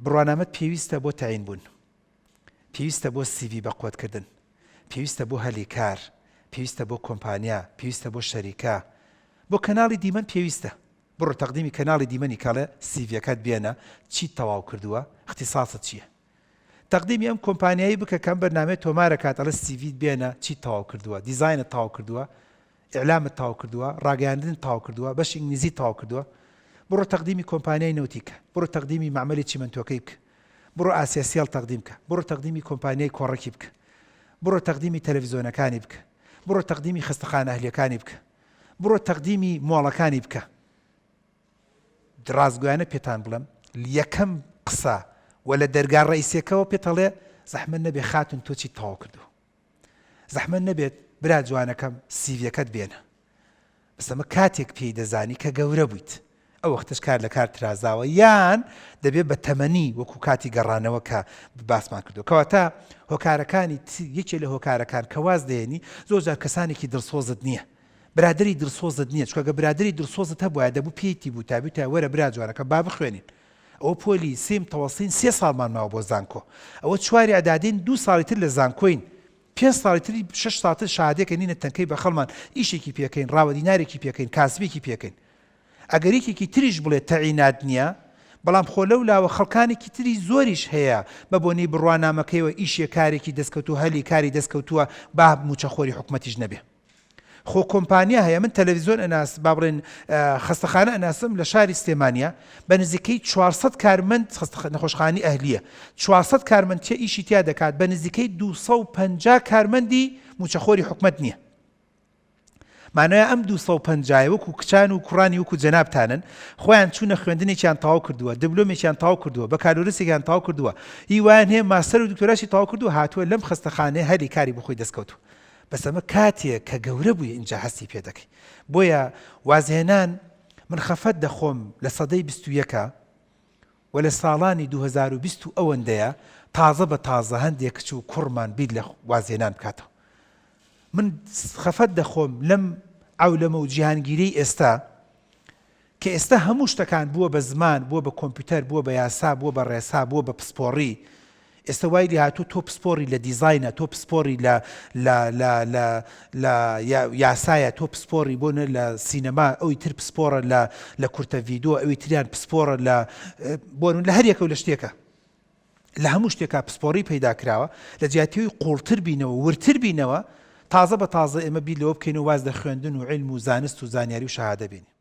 بڕوانامەت پێویستە بۆ تاینبوون، پێویستە بۆ CV بەقوتکردن، پێویستە بۆ هەلی کار، پێویستە بۆ کۆمپانیا، پێویستە بۆ شەریکە، بۆ کەناڵی دیمەن پێویستە. بڕۆ تەقدیمی کەناڵی دیمەنی کاڵێ سیڤیەکەت بێنە چی تەواو کردووە، اختصاصت چییە. تەقدیمی ئەم کۆمپانیایی بکە کەم بەرنامەی تۆمارە کاتەڵە سیڤیت بێنە چی تەواو کردووە، دیزاینت تەواو کردووە، ئیعلامت تەواو کردووە، ڕاگەیاندنت تەواو کردووە، بەشی ئینگلیزی تەواو کردووە. بڕۆ تەقدیمی کۆمپانیای نەوتیکە، بڕۆ تەقدیمی معمەلی چیمەنتۆکەی بکە، بڕۆ ئاسیاسیال تەقدیم بکە، بڕۆ تەقدیمی کۆمپانیای کۆڕەکی بکە، بڕۆ تەقدیمی تەلەڤیزۆنەکانی بکە، بڕۆ تەقدیمی خستەخانە ئەهلیەکانی بکە، بڕۆ تەقدیمی مۆڵەکانی بکە. ڕاستگویانە پێتان بڵم یەکەم قسە وە لە دەرگا ڕئیسیەکەوە پێتەڵێ زەحمەت نەبێ خاتون تۆ چی تەواو کردووە، زەحمەت نەبێت برا جوانەکەم سیڤیەکەت بێنە. بەس ئەمە کاتێک پێی دەزانی کە گەورە بوویت، ئەو وەختش کار لە کار ترازاوە، یان دەبێت بە تەمەنی وەکو کاتی گەڕانەوە کە باسمان کردو. کەواتە هۆکارەکانی یەکێ لە هۆکارەکان کە واز دێنی زۆر جار کەسانێکی دڵسۆزت نییە، برادری دڵسۆزت نییە، چکە برادری دڵسۆزت هەبووە دەبوو پێیتی بوو تابیتە وەرە برا جوانەکە با بخوێنین. ئەوە پۆلی سیم تەوەسین 3 ساڵمان ماوە بۆ زانکۆ، ئەوە 4 ئەدادین 2 ساڵی تر لە زانکۆین، 5 ساڵی تری 6 ساڵتر شادێکە نینە تەنکەی بە خەڵمان ئیشێکی پێکەین، ڕاوە دینارێکی پێکەین، کاسبێکی پێکەین. ئەگەریکێکی تریش بڵێ تەعینات نییە، بەڵام خۆ لەو لاوە خەڵکانێکی تری زۆریش هەیە بە بۆنەی بڕوانامەکەیەوە ئیشێ کارێکی دەستکەوتو هەلی کاری دەستکەوتووە با موچەخۆری حکومەتیش نەبێ. خۆ کۆمپانیا هەیە، من تەلەڤیزۆن ئەناس با بڵێن خستەخانە ئەناسم لە شاری سلێمانیا بە نزیکەی 400 کارمەند نەخۆشخانەی ئەهلیە، 400 کارمەند چه ئیشی تیا دەکات، بە نزیکەی 250 کارمەندی موچەخۆری حکومەت نییە. مانایە ئەم 250 وەکو کچان و کوڕانی وەکو جەنابتانن خۆیان چوونە خوێندنێکیان تەواو کردووە، دبلۆمێکیان تەواو کردووە، بەکالۆرسێکیان تەواو کردووە، هیوایان هەیە ماستەر و دکتۆراشی تەواو کردووە، هاتووە لەم خستەخانەیە هەلی کاری بۆ خۆی دەستکەوتووە. بەس ئەمە کاتێک کە گەورە بووی اینجا هەستی پێ دەکەی. بۆیە وازهێنان من خەفەت دەخۆم لە سەدەی 21 و لە ساڵانی 2020 ئەوەندەیە تازە بە تازە هەندێک کچ و کوڕمان بیر لە وازهێنان بکاتەوە. من خەفەت دەخۆم لەم عەولەمە و جیهانگیرەی ئێستا کە ئێستا هەموو شتەکان بووە بە زمان، بووە بە کۆمپیوتەر، بووە بە یاسا، بووە بە ڕێسا، بووە بە پسپۆڕی. ئێستا وای لێ هاتوو تۆ پسپۆڕی لە دیزاینە، تۆ پسپۆڕی لە یاسایە، تۆ پسپۆڕی بۆنە لە سینەما، ئەوی تر پسپۆڕە لە کورتە ڤیدیۆ، ئەوی تریان پسپۆڕە بۆن لە هەر یەکە و لە شتێکە، لە هەموو شتێکە پسپۆڕی پەیدا کراوە، لە جیاتیەوەی قوڵتر بینەوە، ورتر بینەوە، تازە بە تازە ئێمە بیر لەوە بکەین و واز لە خوێندن و عیلم و زانست و زانیاری و شەهادە بینین.